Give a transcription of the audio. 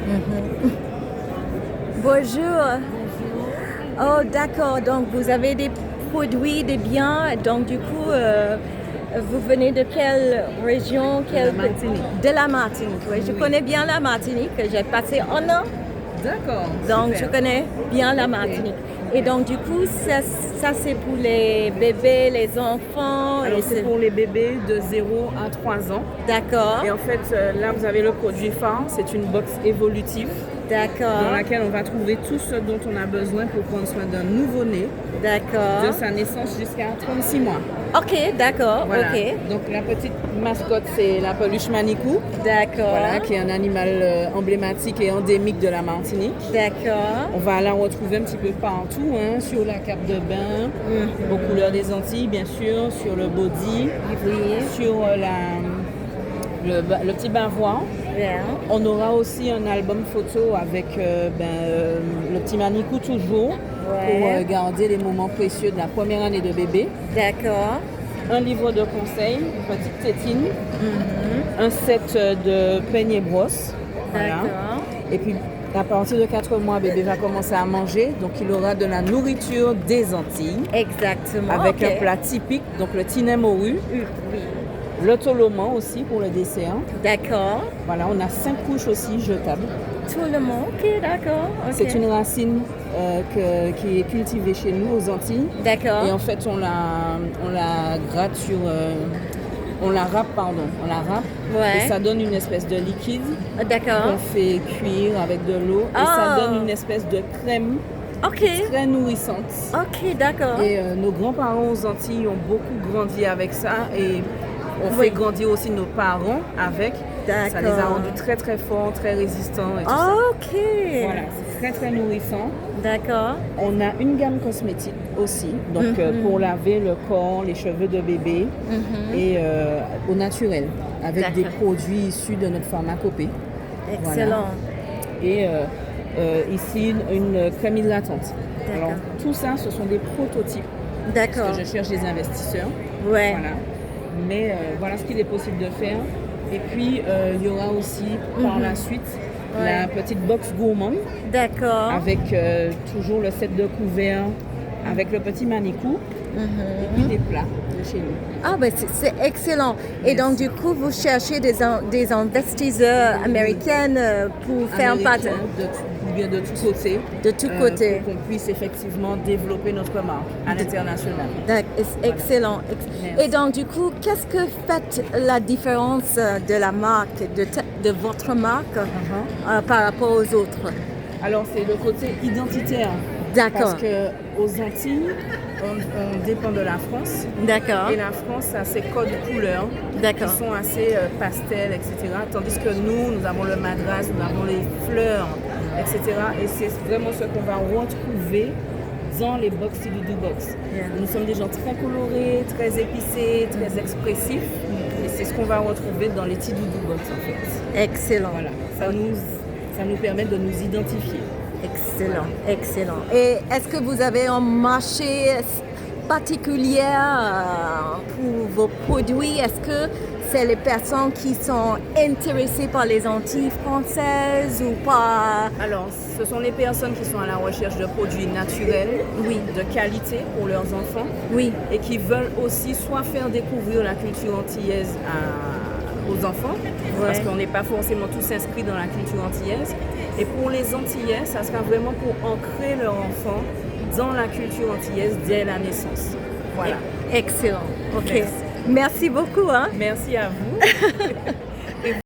Mhm. Bonjour. Oh, d'accord. Donc, vous avez des produits, des biens. Donc, du coup, vous venez de quelle région? De la Martinique. De la Martinique, oui. Je connais bien la Martinique. J'ai passé un an. D'accord. Donc, super. je connais bien la Martinique. Et donc, du coup, ça c'est pour les bébés, les enfants. Alors, c'est pour les bébés de 0 à 3 ans. D'accord. Et en fait, là, vous avez le produit phare. C'est une box évolutive D'accord. dans laquelle on va trouver tout ce dont on a besoin pour prendre soin d'un nouveau-né D'accord. de sa naissance jusqu'à 36 mois. Ok, d'accord. Voilà. Ok. Donc, la petite mascotte, c'est la peluche Manicou. D'accord. Voilà, qui est un animal emblématique et endémique de la Martinique. D'accord. On va la retrouver un petit peu partout, hein, sur la cape de bain, aux couleurs des Antilles, bien sûr, sur le body, Oui. sur le petit bavois. Bien. On aura aussi un album photo avec le petit Manicou toujours, Ouais. pour garder les moments précieux de la première année de bébé. D'accord. Un livre de conseils, une petite tétine, un set de peigne et brosse. Voilà. D'accord. Et puis, à partir de 4 mois, bébé va commencer à manger. Donc, il aura de la nourriture des Antilles. Exactement. Avec Ok. un plat typique, donc le tinet morue. Oui. Le toloman aussi pour le dessert. D'accord. Voilà, on a 5 couches aussi jetables. Tout le monde. Ok, d'accord. Ok. C'est une racine qui est cultivée chez nous aux Antilles. D'accord. Et en fait, on la gratte sur... on la râpe. Ouais. Et ça donne une espèce de liquide D'accord. qu'on fait cuire avec de l'eau. Et ça donne une espèce de crème Ok. très nourrissante. Ok, d'accord. Et nos grands-parents aux Antilles ont beaucoup grandi avec ça. Et on Oui. fait grandir aussi nos parents avec. Ça les a D'accord. rendus très très forts, très résistants et tout ça. Ok. Voilà, c'est très très nourrissant. D'accord. On a une gamme cosmétique aussi, donc pour laver le corps, les cheveux de bébé et au naturel, avec des D'accord. produits issus de notre pharmacopée. Excellent. Et ici, une crème hydratante. D'accord. Alors, tout ça, ce sont des prototypes. D'accord. Parce que je cherche des investisseurs. Ouais. Voilà. Mais voilà ce qu'il est possible de faire. Et puis, il y aura aussi par la suite la petite box gourmande D'accord. avec toujours le set de couverts, avec le petit Manicou et puis des plats de chez nous. Ah, ben c'est excellent. Et donc, du coup, vous cherchez des investisseurs américains pour faire partie Bien de tous côtés. de tous côtés. Pour qu'on puisse effectivement développer notre marque à l'international. Excellent. Merci. Et donc, du coup, qu'est-ce que fait la différence de la marque, de votre marque par rapport aux autres? Alors, c'est le côté identitaire. D'accord. Parce qu'aux Antilles, on dépend de la France. D'accord. Et la France a ses codes couleurs D'accord. qui sont assez pastels, etc. Tandis que nous avons le madras, nous avons les fleurs, etc. Et c'est vraiment ce qu'on va retrouver dans les box Doudou Box. Yeah. Nous sommes des gens très colorés, très épicés, très expressifs. Et c'est ce qu'on va retrouver dans les petits Doudou Box en fait. Excellent. Voilà, ça nous permet de nous identifier. Excellent, excellent. Et est-ce que vous avez un marché particulier pour vos produits? Est-ce que c'est les personnes qui sont intéressées par les Antilles françaises ou pas? Alors, ce sont les personnes qui sont à la recherche de produits naturels, de qualité pour leurs enfants, et qui veulent aussi soit faire découvrir la culture antillaise aux enfants, parce qu'on n'est pas forcément tous inscrits dans la culture antillaise. Et pour les Antillais, ça sera vraiment pour ancrer leur enfant dans la culture antillaise dès la naissance. Voilà. Excellent. Ok. Merci. Merci beaucoup. Merci à vous.